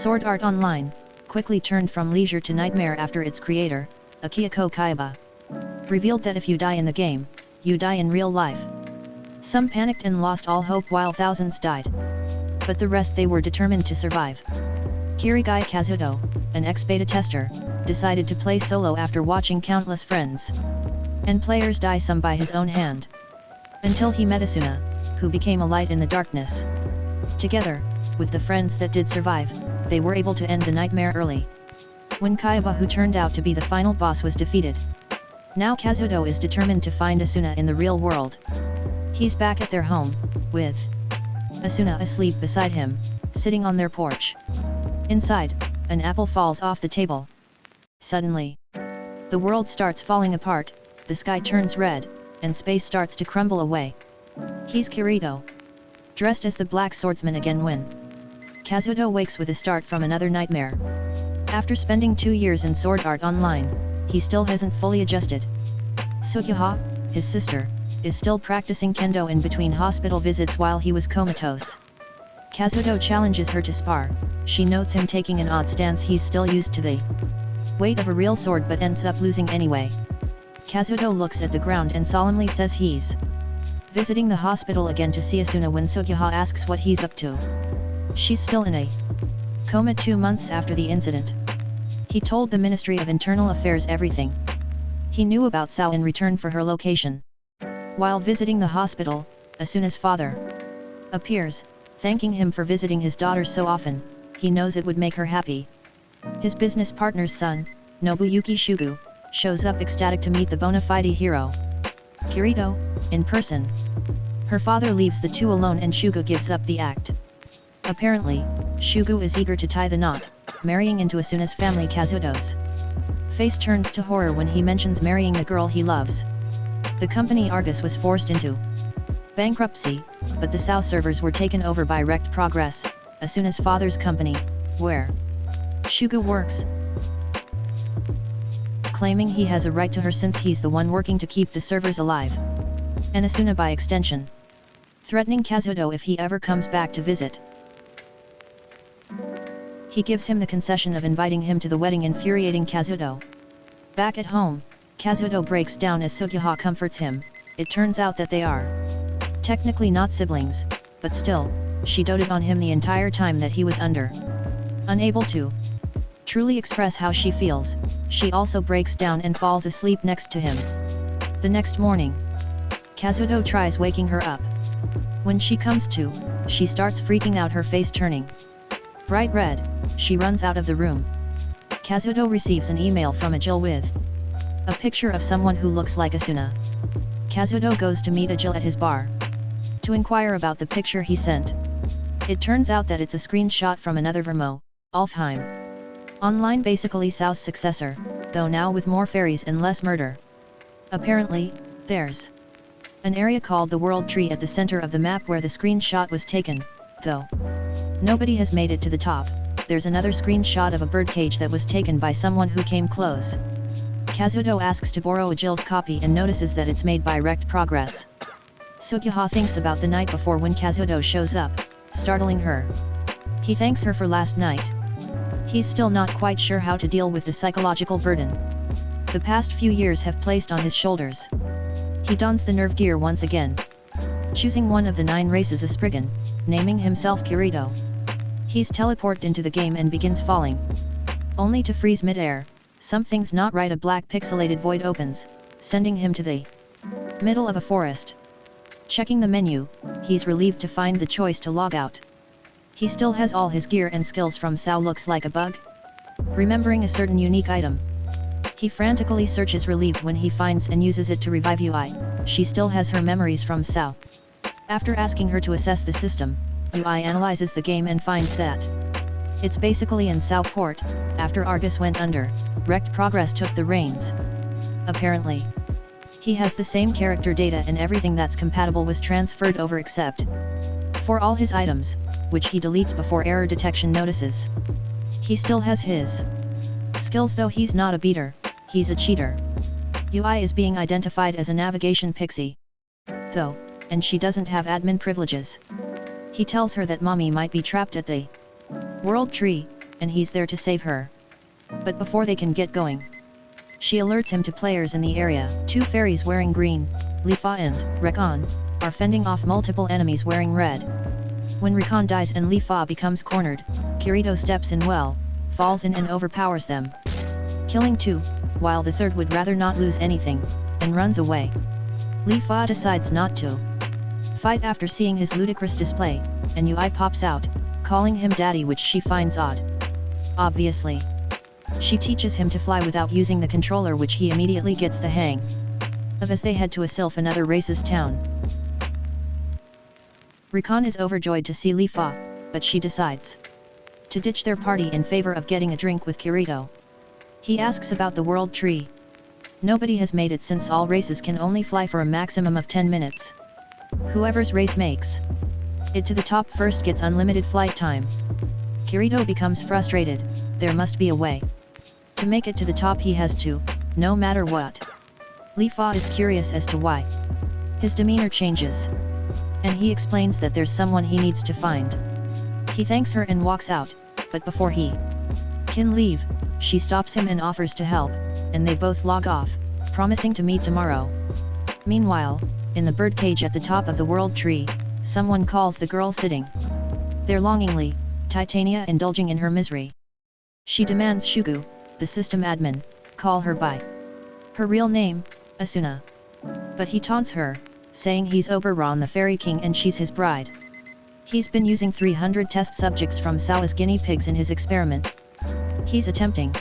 Sword Art Online quickly turned from leisure to nightmare after its creator, Akihiko Kaiba, revealed that if you die in the game, you die in real life. Some panicked and lost all hope while thousands died. But the rest, they were determined to survive. Kirigai Kazuto, an ex-beta tester, decided to play solo after watching countless friends and players die some by his own hand. Until he met Asuna, who became a light in the darkness. Together, with the friends that did survive, they were able to end the nightmare early. When Kaiba, who turned out to be the final boss, was defeated. Now Kazuto is determined to find Asuna in the real world. He's back at their home, with Asuna asleep beside him, sitting on their porch. Inside, an apple falls off the table. Suddenly, the world starts falling apart, the sky turns red, and space starts to crumble away. He's Kirito, dressed as the Black Swordsman again when Kazuto wakes with a start from another nightmare. After spending 2 years in Sword Art Online, he still hasn't fully adjusted. Sugiha, his sister, is still practicing kendo in between hospital visits while he was comatose. Kazuto challenges her to spar. She notes him taking an odd stance. He's still used to the weight of a real sword but ends up losing anyway. Kazuto looks at the ground and solemnly says he's visiting the hospital again to see Asuna when Sugiha asks what he's up to. She's still in a coma 2 months after the incident. He told the Ministry of Internal Affairs everything he knew about SAO in return for her location. While visiting the hospital, Asuna's father appears, thanking him for visiting his daughter so often. He knows it would make her happy. His business partner's son, Nobuyuki Shugu, shows up ecstatic to meet the bona fide hero, Kirito, in person. Her father leaves the two alone and Shugu gives up the act. Apparently, Shugu is eager to tie the knot, marrying into Asuna's family. Kazuto's face turns to horror when he mentions marrying the girl he loves. The company Argus was forced into bankruptcy, but the SAO servers were taken over by Wrecked Progress, Asuna's father's company, where Shugu works, claiming he has a right to her since he's the one working to keep the servers alive. And Asuna by extension, threatening Kazuto if he ever comes back to visit. He gives him the concession of inviting him to the wedding, infuriating Kazuto. Back at home, Kazuto breaks down as Sugiha comforts him. It turns out that they are technically not siblings, but still, she doted on him the entire time that he was under. Unable to truly express how she feels, she also breaks down and falls asleep next to him. The next morning, Kazuto tries waking her up. When she comes to, she starts freaking out, her face turning bright red. She runs out of the room. Kazuto receives an email from Ajil with a picture of someone who looks like Asuna. Kazuto goes to meet Ajil at his bar to inquire about the picture he sent. It turns out that it's a screenshot from another Vermo, Alheim Online, basically SAO's successor, though now with more fairies and less murder. Apparently, there's an area called the World Tree at the center of the map where the screenshot was taken, though nobody has made it to the top. There's another screenshot of a birdcage that was taken by someone who came close. Kazuto asks to borrow Ajil's copy and notices that it's made by Wrecked Progress. Sugiha thinks about the night before when Kazuto shows up, startling her. He thanks her for last night. He's still not quite sure how to deal with the psychological burden the past few years have placed on his shoulders. He dons the nerve gear once again, choosing one of the 9 races, a Spriggan, naming himself Kirito. He's teleported into the game and begins falling, only to freeze mid-air. Something's not right. A black pixelated void opens, sending him to the middle of a forest. Checking the menu, he's relieved to find the choice to log out. He still has all his gear and skills from SAO. Looks like a bug. Remembering a certain unique item, he frantically searches, relieved when he finds and uses it to revive UI. She still has her memories from SAO. After asking her to assess the system, UI analyzes the game and finds that it's basically in SAO port. After Argus went under, Wrecked Progress took the reins. Apparently, he has the same character data and everything that's compatible was transferred over except for all his items, which he deletes before error detection notices. He still has his skills, though he's not a beater, he's a cheater. UI is being identified as a navigation pixie, though, and she doesn't have admin privileges. He tells her that mommy might be trapped at the World Tree, and he's there to save her. But before they can get going, she alerts him to players in the area. Two fairies wearing green, Lifa and Rekon, are fending off multiple enemies wearing red. When Rekon dies and Lifa becomes cornered, Kirito steps in well, falls in and overpowers them, killing two, while the third would rather not lose anything, and runs away. Lifa decides not to fight after seeing his ludicrous display, and Yui pops out, calling him daddy, which she finds odd. Obviously, she teaches him to fly without using the controller, which he immediately gets the hang of as they head to a sylph, another race's town. Rekon is overjoyed to see Lifa, but she decides to ditch their party in favor of getting a drink with Kirito. He asks about the world tree. Nobody has made it since all races can only fly for a maximum of 10 minutes. Whoever's race makes it to the top first gets unlimited flight time. Kirito becomes frustrated. There must be a way to make it to the top. He has to, no matter what. Lifa is curious as to why. His demeanor changes, and he explains that there's someone he needs to find. He thanks her and walks out, but before he can leave, she stops him and offers to help, and they both log off, promising to meet tomorrow. Meanwhile, in the birdcage at the top of the world tree, someone calls the girl sitting there longingly, Titania indulging in her misery. She demands Shugu, the system admin, call her by her real name, Asuna. But he taunts her, saying he's Oberon the Fairy King and she's his bride. He's been using 300 test subjects from SAO as guinea pigs in his experiment. He's attempting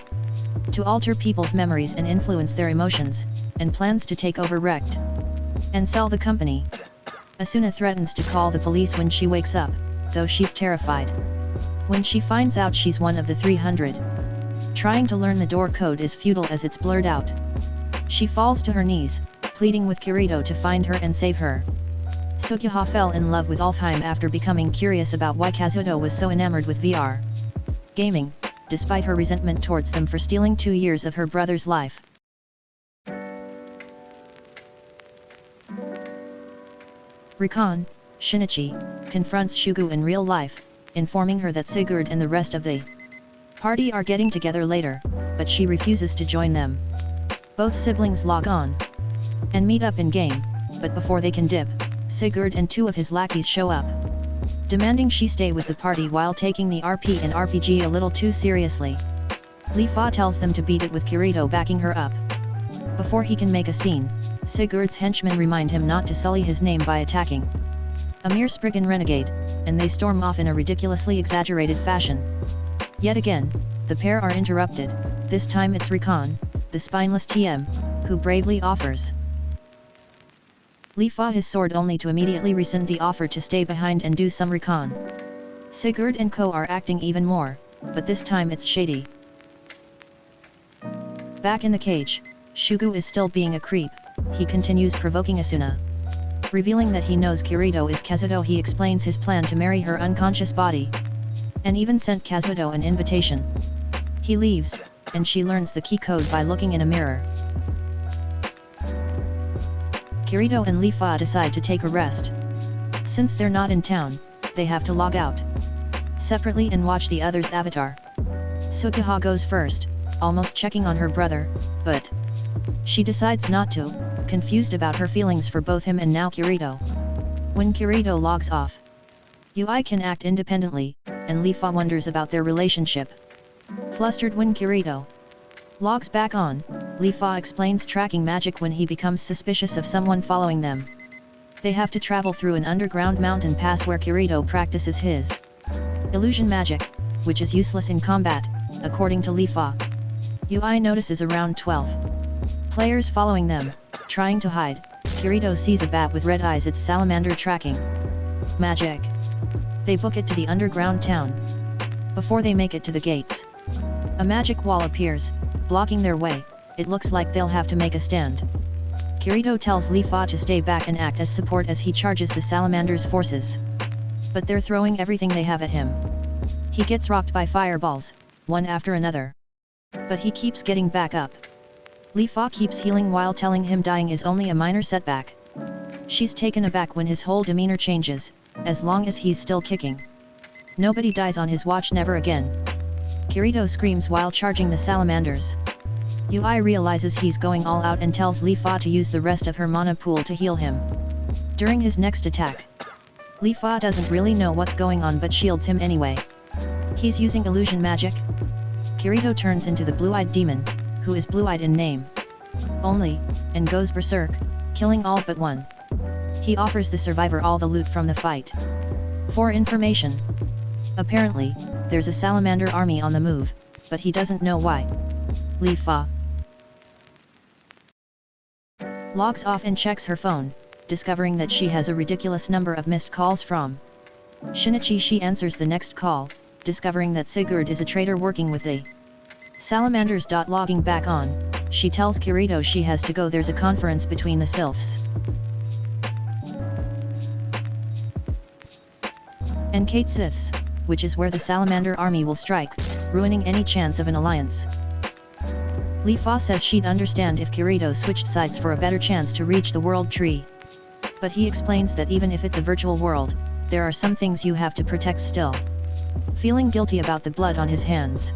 to alter people's memories and influence their emotions, and plans to take over Rect and sell the company. Asuna threatens to call the police when she wakes up, though she's terrified when she finds out she's one of the 300. Trying to learn the door code is futile as it's blurred out. She falls to her knees, pleading with Kirito to find her and save her. Sukyaha fell in love with Alheim after becoming curious about why Kazuto was so enamored with VR gaming, despite her resentment towards them for stealing 2 years of her brother's life. Rekon, Shinichi, confronts Shugu in real life, informing her that Sigurd and the rest of the party are getting together later, but she refuses to join them. Both siblings log on and meet up in game, but before they can dip, Sigurd and 2 of his lackeys show up, demanding she stay with the party while taking the RP and RPG a little too seriously. Lifa tells them to beat it with Kirito backing her up. Before he can make a scene, Sigurd's henchmen remind him not to sully his name by attacking a mere Spriggan renegade, and they storm off in a ridiculously exaggerated fashion. Yet again, the pair are interrupted. This time it's Rekon, the spineless TM, who bravely offers Lifa his sword only to immediately rescind the offer to stay behind and do some recon. Sigurd and co are acting even more, but this time it's shady. Back in the cage, Shugu is still being a creep. He continues provoking Asuna. Revealing that he knows Kirito is Kazuto, he explains his plan to marry her unconscious body, and even sent Kazuto an invitation. He leaves, and she learns the key code by looking in a mirror. Kirito and Lifa decide to take a rest. Since they're not in town, they have to log out separately and watch the other's avatar. Sukiha goes first, almost checking on her brother, but she decides not to, confused about her feelings for both him and now Kirito. When Kirito logs off, Yui can act independently, and Lifa wonders about their relationship. Flustered when Kirito logs back on, Lifa explains tracking magic when he becomes suspicious of someone following them. They have to travel through an underground mountain pass where Kirito practices his illusion magic, which is useless in combat, according to Lifa. Yui notices around 12 players following them, trying to hide. Kirito sees a bat with red eyes, it's salamander tracking magic. They book it to the underground town. Before they make it to the gates, a magic wall appears, blocking their way. It looks like they'll have to make a stand. Kirito tells Lifa to stay back and act as support as he charges the salamander's forces. But they're throwing everything they have at him. He gets rocked by fireballs, one after another. But he keeps getting back up. Lifa keeps healing while telling him dying is only a minor setback. She's taken aback when his whole demeanor changes, as long as he's still kicking. Nobody dies on his watch, never again. Kirito screams while charging the salamanders. Yui realizes he's going all out and tells Li Fa to use the rest of her mana pool to heal him. During his next attack, Li Fa doesn't really know what's going on but shields him anyway. He's using illusion magic. Kirito turns into the blue-eyed demon, who is blue-eyed in name only, and goes berserk, killing all but one. He offers the survivor all the loot from the fight. For information, apparently, there's a salamander army on the move, but he doesn't know why. Li Fa logs off and checks her phone, discovering that she has a ridiculous number of missed calls from Shinichi. She answers the next call, discovering that Sigurd is a traitor working with the salamanders. Logging back on, she tells Kirito she has to go. There's a conference between the sylphs and Kate Siths, which is where the salamander army will strike, ruining any chance of an alliance. Li Fa says she'd understand if Kirito switched sides for a better chance to reach the world tree. But he explains that even if it's a virtual world, there are some things you have to protect still. Feeling guilty about the blood on his hands,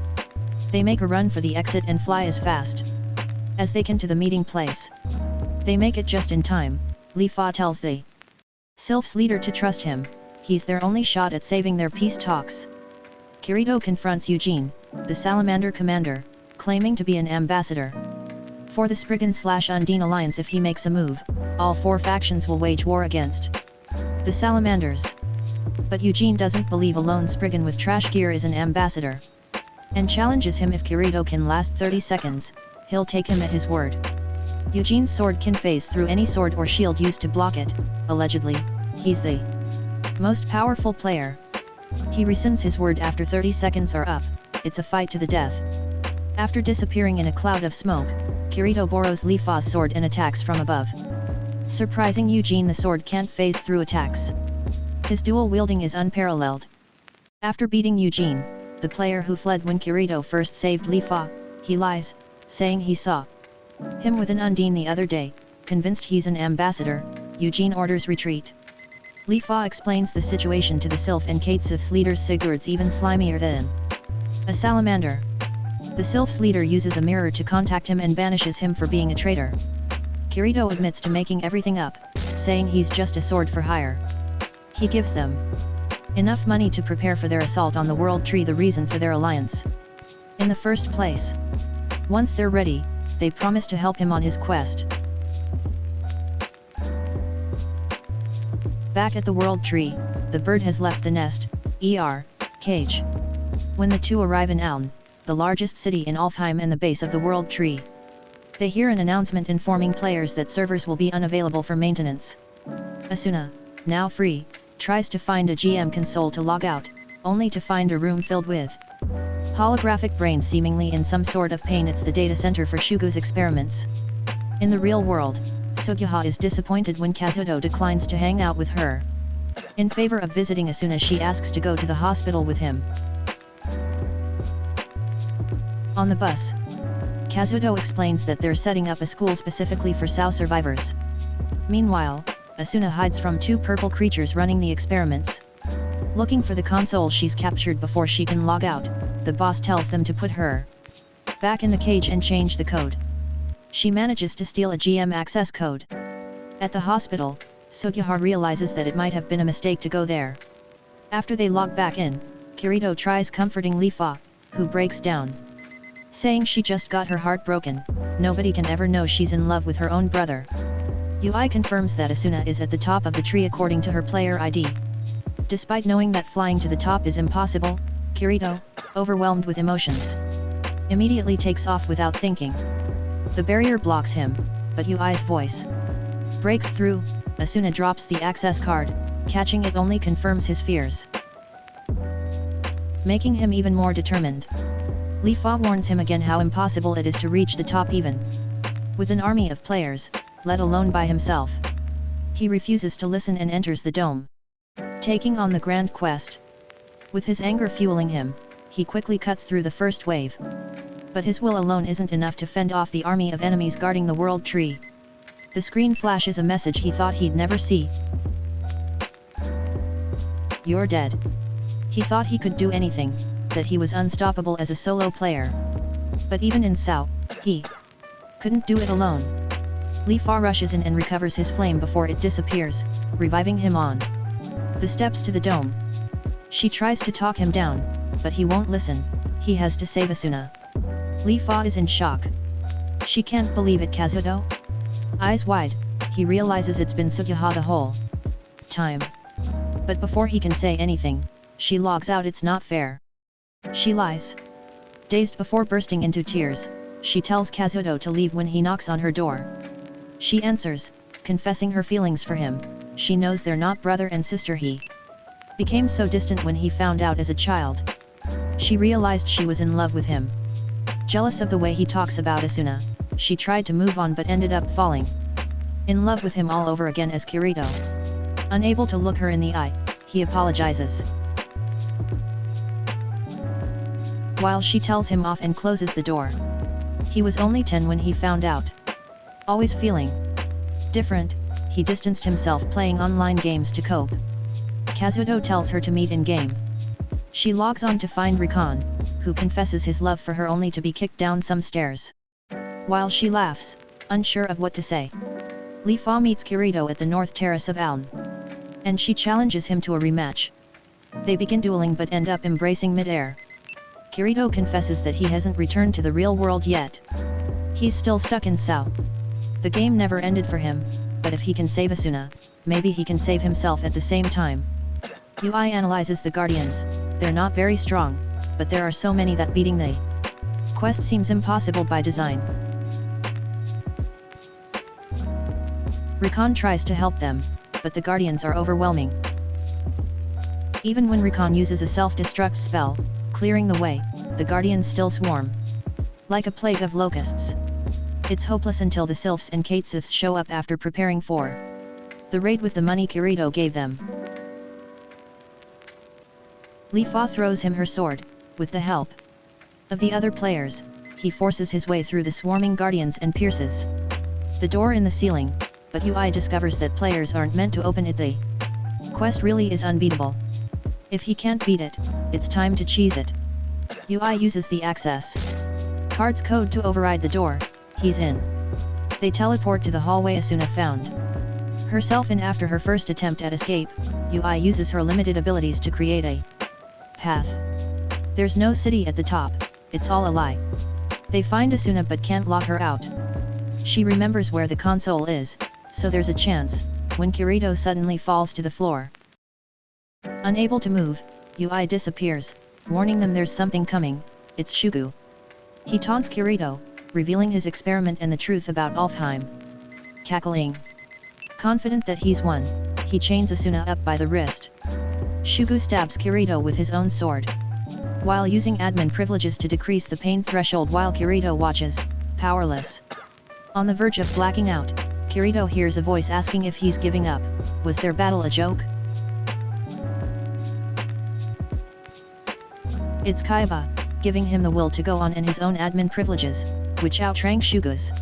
they make a run for the exit and fly as fast as they can to the meeting place. They make it just in time. Li Fa tells the Sylph's leader to trust him, he's their only shot at saving their peace talks. Kirito confronts Eugene, the salamander commander, claiming to be an ambassador for the Spriggan/Undine alliance. If he makes a move, all four factions will wage war against the salamanders. But Eugene doesn't believe a lone Spriggan with trash gear is an ambassador, and challenges him if Kirito can last 30 seconds, he'll take him at his word. Eugene's sword can phase through any sword or shield used to block it. Allegedly, he's the most powerful player. He rescinds his word after 30 seconds are up. It's a fight to the death. After disappearing in a cloud of smoke, Kirito borrows Li Fa's sword and attacks from above. Surprising Eugene, the sword can't phase through attacks. His dual wielding is unparalleled. After beating Eugene, the player who fled when Kirito first saved Li Fa, he lies, saying he saw him with an Undine the other day. Convinced he's an ambassador, Eugene orders retreat. Li Fa explains the situation to the Sylph and Kate Sith's leaders. Sigurd's even slimier than a salamander. The Sylph's leader uses a mirror to contact him and banishes him for being a traitor. Kirito admits to making everything up, saying he's just a sword for hire. He gives them enough money to prepare for their assault on the World Tree, the reason for their alliance in the first place. Once they're ready, they promise to help him on his quest. Back at the World Tree, the bird has left the nest, cage. When the two arrive in Aln, the largest city in Alheim and the base of the World Tree, they hear an announcement informing players that servers will be unavailable for maintenance. Asuna, now free, tries to find a GM console to log out, only to find a room filled with holographic brains seemingly in some sort of pain. It's the data center for Shugo's experiments. In the real world, Sugiha is disappointed when Kazuto declines to hang out with her. In favor of visiting Asuna, she asks to go to the hospital with him. On the bus, Kazuto explains that they're setting up a school specifically for SAO survivors. Meanwhile, Asuna hides from two purple creatures running the experiments. Looking for the console she's captured before she can log out, the boss tells them to put her back in the cage and change the code. She manages to steal a GM access code. At the hospital, Sugiha realizes that it might have been a mistake to go there. After they log back in, Kirito tries comforting Li Fa, who breaks down, saying she just got her heart broken. Nobody can ever know she's in love with her own brother. Yui confirms that Asuna is at the top of the tree according to her player ID. Despite knowing that flying to the top is impossible, Kirito, overwhelmed with emotions, immediately takes off without thinking. The barrier blocks him, but Yui's voice breaks through. Asuna drops the access card, catching it only confirms his fears, making him even more determined. Li Fa warns him again how impossible it is to reach the top even with an army of players, let alone by himself. He refuses to listen and enters the dome, taking on the grand quest. With his anger fueling him, he quickly cuts through the first wave. But his will alone isn't enough to fend off the army of enemies guarding the World Tree. The screen flashes a message he thought he'd never see. "You're dead." He thought he could do anything, that he was unstoppable as a solo player. But even in SAO, he couldn't do it alone. Li Fa rushes in and recovers his flame before it disappears, reviving him on the steps to the dome. She tries to talk him down, but he won't listen. He has to save Asuna. Li Fa is in shock. She can't believe it. Kazuto? Eyes wide, he realizes it's been Sugyaha the whole time. But before he can say anything, she logs out. It's not fair. She lies. Dazed before bursting into tears, she tells Kazuto to leave when he knocks on her door. She answers, confessing her feelings for him. She knows they're not brother and sister. He became so distant when he found out as a child. She realized she was in love with him. Jealous of the way he talks about Asuna, she tried to move on but ended up falling in love with him all over again as Kirito. Unable to look her in the eye, he apologizes. While she tells him off and closes the door. He was only 10 when he found out. Always feeling different, he distanced himself playing online games to cope. Kazuto tells her to meet in-game. She logs on to find Rikan, who confesses his love for her only to be kicked down some stairs. While she laughs, unsure of what to say. Li Fa meets Kirito at the North Terrace of Aln. And she challenges him to a rematch. They begin dueling but end up embracing mid-air. Kirito confesses that he hasn't returned to the real world yet. He's still stuck in SAO. The game never ended for him, but if he can save Asuna, maybe he can save himself at the same time. UI analyzes the Guardians. They're not very strong, but there are so many that beating the quest seems impossible by design. Rikan tries to help them, but the Guardians are overwhelming. Even when Rikan uses a self-destruct spell, clearing the way, the Guardians still swarm like a plague of locusts. It's hopeless until the Sylphs and Katesiths show up after preparing for the raid with the money Kirito gave them. Li Fa throws him her sword. With the help of the other players, he forces his way through the swarming Guardians and pierces the door in the ceiling, but UI discovers that players aren't meant to open it. The quest really is unbeatable. If he can't beat it, it's time to cheese it. UI uses the access card's code to override the door. He's in. They teleport to the hallway Asuna found herself in after her first attempt at escape. UI uses her limited abilities to create a path. There's no city at the top, it's all a lie. They find Asuna but can't lock her out. She remembers where the console is, so there's a chance, when Kirito suddenly falls to the floor. Unable to move, UI disappears, warning them there's something coming. It's Shugu. He taunts Kirito, revealing his experiment and the truth about Alheim. Cackling. Confident that he's won, he chains Asuna up by the wrist. Shugu stabs Kirito with his own sword. While using admin privileges to decrease the pain threshold while Kirito watches, powerless. On the verge of blacking out, Kirito hears a voice asking if he's giving up. Was their battle a joke? It's Kaiba, giving him the will to go on and his own admin privileges, which outrank Shugu's.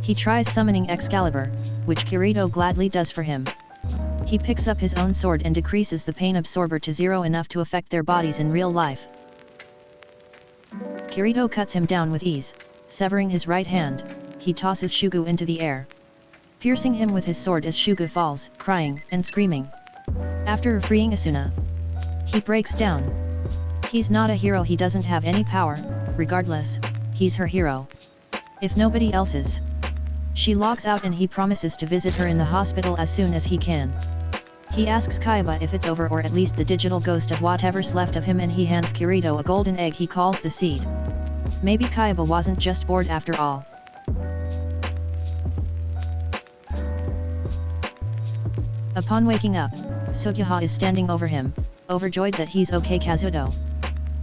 He tries summoning Excalibur, which Kirito gladly does for him. He picks up his own sword and decreases the pain absorber to 0 enough to affect their bodies in real life. Kirito cuts him down with ease, severing his right hand. He tosses Shugu into the air, piercing him with his sword as Shugu falls, crying and screaming. After freeing Asuna, he breaks down. He's not a hero, he doesn't have any power. Regardless, he's her hero. If nobody else is. She logs out and he promises to visit her in the hospital as soon as he can. He asks Kaiba if it's over or at least the digital ghost of whatever's left of him, and he hands Kirito a golden egg he calls the seed. Maybe Kaiba wasn't just bored after all. Upon waking up, Sugyaha is standing over him, overjoyed that he's okay. Kazuto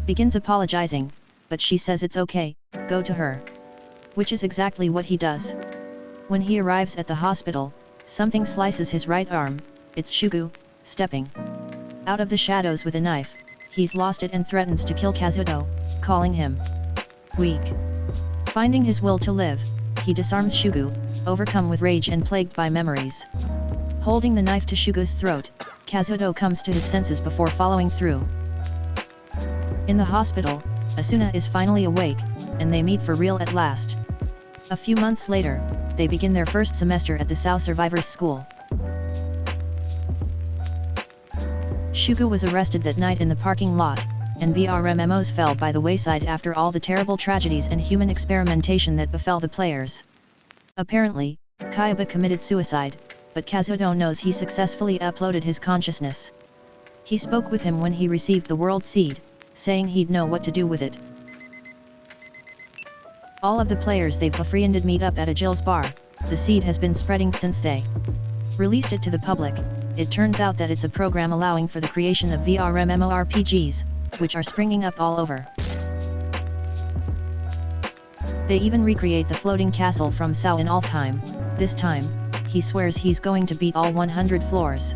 begins apologizing, but she says it's okay, go to her. Which is exactly what he does. When he arrives at the hospital, something slices his right arm. It's Shugu, stepping out of the shadows with a knife. He's lost it and threatens to kill Kazuto, calling him weak. Finding his will to live, he disarms Shugu, overcome with rage and plagued by memories. Holding the knife to Shugo's throat, Kazuto comes to his senses before following through. In the hospital, Asuna is finally awake, and they meet for real at last. A few months later, they begin their first semester at the SAO Survivors School. Shugo was arrested that night in the parking lot, and VRMMOs fell by the wayside after all the terrible tragedies and human experimentation that befell the players. Apparently, Kayaba committed suicide, but Kazuto knows he successfully uploaded his consciousness. He spoke with him when he received the World Seed, saying he'd know what to do with it. All of the players they've befriended meet up at a Jill's bar. The seed has been spreading since they released it to the public. It turns out that it's a program allowing for the creation of VRMMORPGs, which are springing up all over. They even recreate the floating castle from SAO in Alheim. This time, he swears he's going to beat all 100 floors.